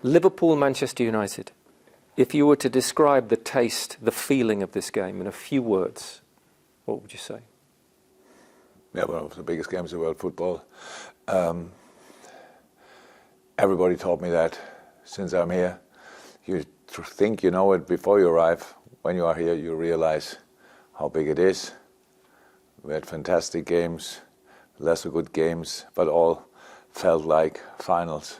Liverpool, Manchester United. If you were to describe the taste, the feeling of this game in a few words, what would you say? Yeah, one of the biggest games in world football. Everybody taught me that since I'm here. You think you know it before you arrive. When you are here, you realize how big it is. We had fantastic games, lesser good games, but all felt like finals.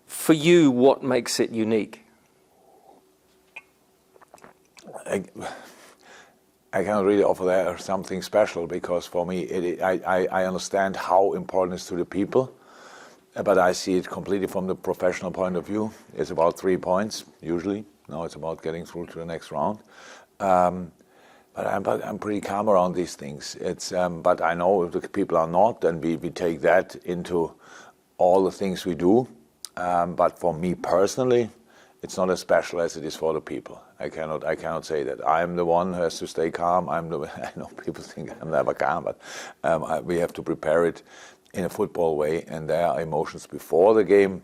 For you, what makes it unique? I cannot really offer that something special, because for me, I understand how important it is to the people, but I see it completely from the professional point of view. It's about 3 points, usually. Now it's about getting through to the next round. But I'm pretty calm around these things. But I know if the people are not, and we take that into all the things we do. But for me personally, it's not as special as it is for the people. I cannot say that. I'm the one who has to stay calm. I know people think I'm never calm, but we have to prepare it in a football way, and there are emotions before the game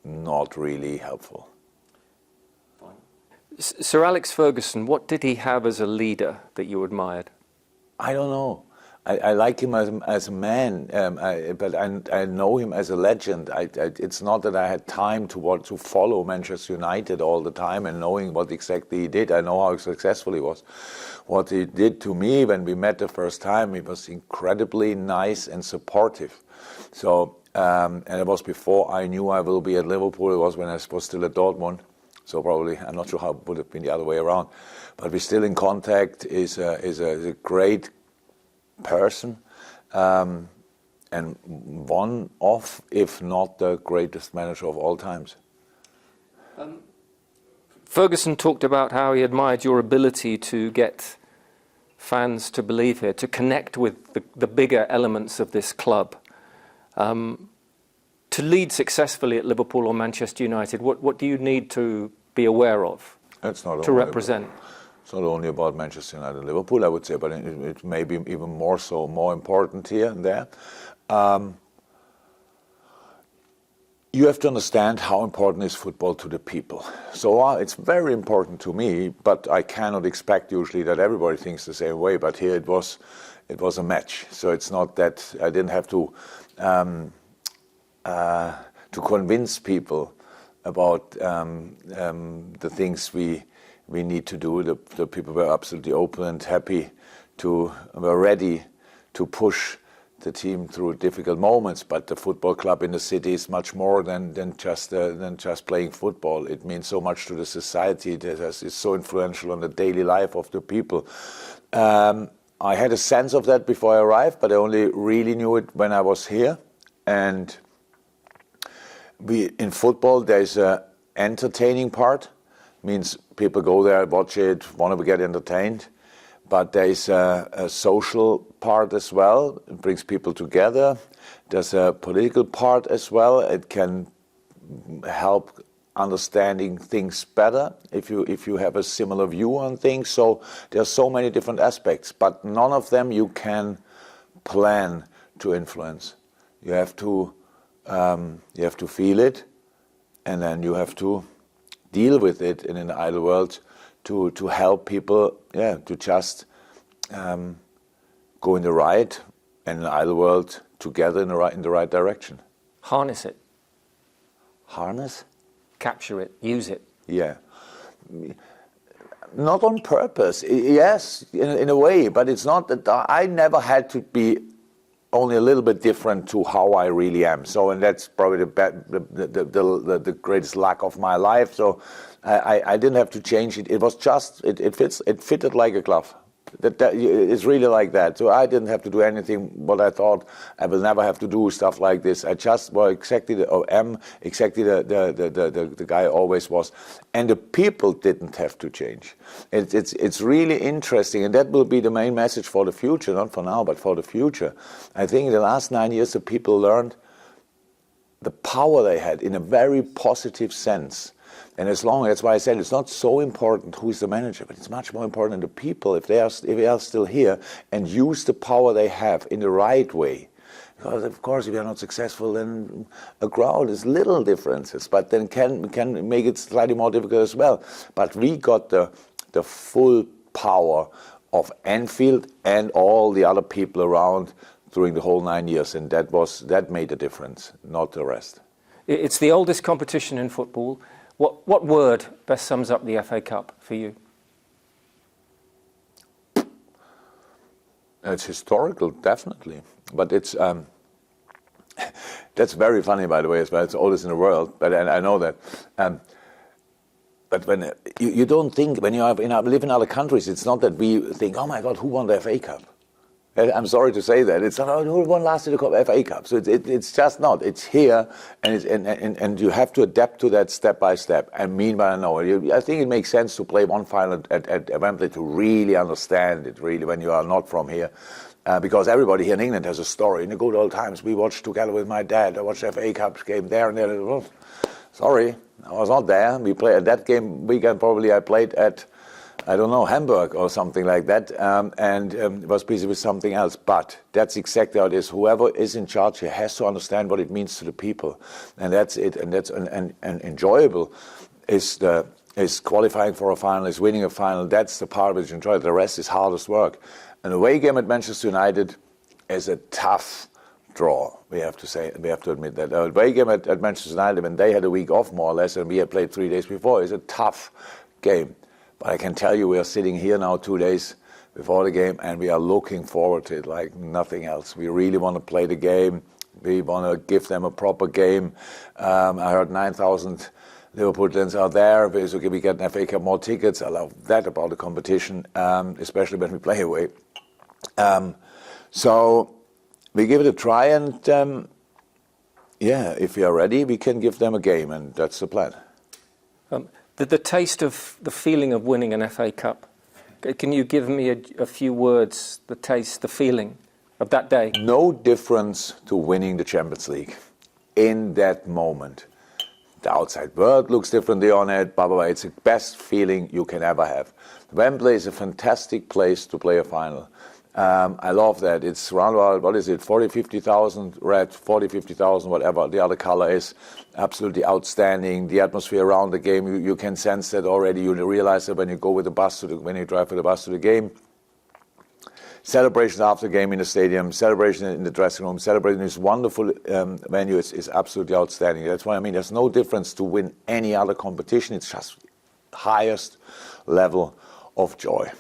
not really helpful. Sir Alex Ferguson, what did he have as a leader that you admired? I don't know. I like him as a man, but I know him as a legend. It's not that I had time to follow Manchester United all the time and knowing what exactly he did. I know how successful he was. What he did to me when we met the first time, he was incredibly nice and supportive. So, and it was before I knew I will be at Liverpool. It was when I was still at Dortmund. So probably, I'm not sure how it would have been the other way around. But we're still in contact. Is a great person, and one of, if not the greatest manager of all times. Ferguson talked about how he admired your ability to get fans to believe here, to connect with the bigger elements of this club. To lead successfully at Liverpool or Manchester United, what do you need to be aware of to represent? It's not only about Manchester United and Liverpool, I would say, but it may be even more important here and there. You have to understand how important is football to the people. So it's very important to me, but I cannot expect usually that everybody thinks the same way. But here it was a match, so it's not that I didn't have to convince people about the things we need to do. The people were absolutely open and happy were ready to push the team through difficult moments. But the football club in the city is much more than just playing football. It means so much to the society. It's so influential on the daily life of the people. I had a sense of that before I arrived, but I only really knew it when I was here. And in football, there's an entertaining part. Means people go there, watch it, want to get entertained. But there is a social part as well. It brings people together. There's a political part as well. It can help understanding things better if you have a similar view on things. So there are so many different aspects, but none of them you can plan to influence. You have to feel it, and then you have to deal with it in an idle world to help people, to just go in the right and an idle world together in the right direction. Harness it. Harness? Capture it. Use it. Yeah. Not on purpose. Yes, in a way, but it's not that I never had to be only a little bit different to how I really am. So, and that's probably the greatest lack of my life. So, I didn't have to change it. It was just it fitted like a glove. It's really like that. So I didn't have to do anything what I thought I will never have to do, stuff like this. I just was exactly the guy I always was, and the people didn't have to change. It's really interesting, and that will be the main message for the future, not for now, but for the future. I think in the last 9 years, the people learned the power they had in a very positive sense. And that's why I said it's not so important who is the manager, but it's much more important the people, if they are still here, and use the power they have in the right way. Because of course, if you're not successful, then a crowd is little differences, but then can make it slightly more difficult as well. But we got the full power of Anfield and all the other people around during the whole 9 years, and that made a difference, not the rest. It's the oldest competition in football. What word best sums up the FA Cup for you? It's historical, definitely, but it's that's very funny, by the way, as well. It's oldest in the world, but I know that. But when you don't think, when you live in other countries, it's not that we think, oh my God, who won the FA Cup? I'm sorry to say that. It's not, oh, who won last year the FA Cup? So it's just not. It's here, and you have to adapt to that step by step. And meanwhile, I think it makes sense to play one final at Wembley to really understand it, really, when you are not from here. Because everybody here in England has a story. In the good old times, we watched together with my dad. I watched the FA Cup game there and there. Well, sorry, I was not there. We played at that game weekend. Probably I played at, I don't know, Hamburg or something like that, and was busy with something else. But that's exactly how it is. Whoever is in charge here has to understand what it means to the people, and that's it. And that's and enjoyable is qualifying for a final, is winning a final. That's the part which enjoy. The rest is hardest work. An away game at Manchester United is a tough draw. We have to say, we have to admit that. An away game at Manchester United, when they had a week off more or less, and we had played 3 days before, is a tough game. But I can tell you, we are sitting here now 2 days before the game, and we are looking forward to it like nothing else. We really want to play the game. We want to give them a proper game. I heard 9,000 Liverpoolians are there. Basically, we get an FA Cup more tickets. I love that about the competition, especially when we play away. So we give it a try, and if we are ready, we can give them a game, and that's the plan. The taste of the feeling of winning an FA Cup. Can you give me a few words, the taste, the feeling of that day? No difference to winning the Champions League in that moment. The outside world looks differently on it, blah, blah, blah. It's the best feeling you can ever have. Wembley is a fantastic place to play a final. I love that. It's around about, 40, 50,000 red, 40, 50,000, whatever the other color is. Absolutely outstanding. The atmosphere around the game, you can sense that already. You realize that when you go with the bus when you drive with the bus to the game. Celebrations after the game in the stadium, celebration in the dressing room, celebrating this wonderful venue is absolutely outstanding. That's why I mean there's no difference to win any other competition. It's just highest level of joy.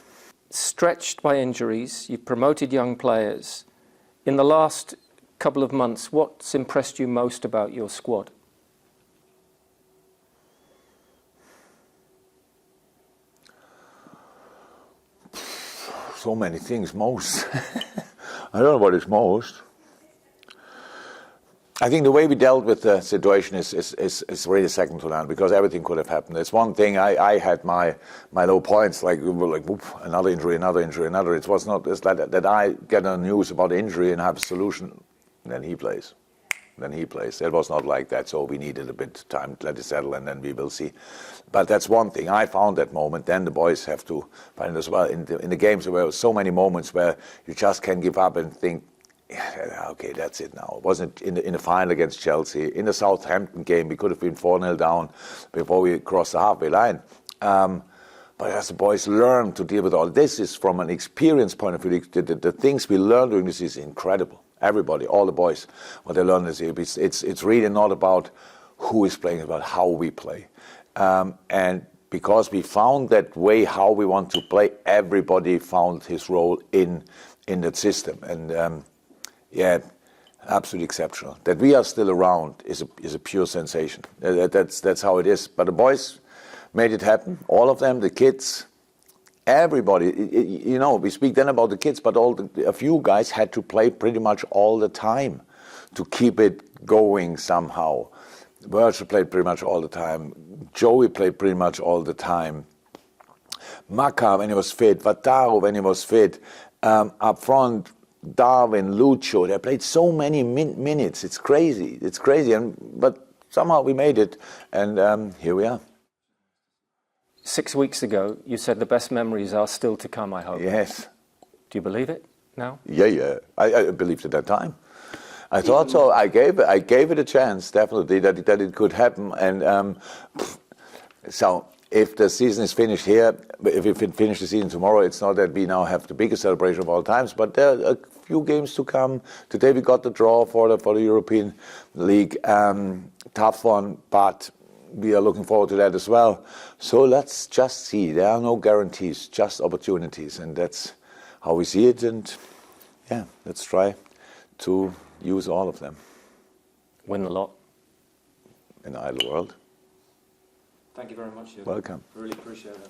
Stretched by injuries, you promoted young players. In the last couple of months, what's impressed you most about your squad? So many things, most. I don't know what is most. I think the way we dealt with the situation is really second to none, because everything could have happened. It's one thing, I had my low points, like whoop, another injury. It was not that I get a news about injury and have a solution, then he plays. It was not like that, so we needed a bit of time to let it settle, and then we will see. But that's one thing. I found that moment. Then the boys have to find it as well. In the games, there were so many moments where you just can give up and think, okay, that's it now. It wasn't in the final against Chelsea. In the Southampton game, we could have been 4-0 down before we crossed the halfway line. But as the boys learn to deal with all this, is from an experience point of view, the things we learn during this is incredible. Everybody, all the boys, what they learn is it's really not about who is playing, it's about how we play. And because we found that way how we want to play, everybody found his role in that system. And absolutely exceptional. That we are still around is a pure sensation. That's how it is. But the boys made it happen. All of them, the kids, everybody. We speak then about the kids, but a few guys had to play pretty much all the time to keep it going somehow. Virgil played pretty much all the time. Joey played pretty much all the time. Maka when he was fit. Vataro when he was fit. Up front, Darwin, Lucho, they played so many minutes. It's crazy. But somehow we made it, and here we are. 6 weeks ago, you said the best memories are still to come, I hope. Yes. Do you believe it now? Yeah. I believed at that time. I thought so. I gave it a chance, definitely, that it could happen. And so if the season is finished here, if we finish the season tomorrow, it's not that we now have the biggest celebration of all times, but there are a few games to come. Today we got the draw for the European League. Tough one, but we are looking forward to that as well. So let's just see. There are no guarantees, just opportunities, and that's how we see it. And yeah, let's try to use all of them. Win a lot. In the idle world. Thank you very much. Jurgen. Welcome. Really appreciate it.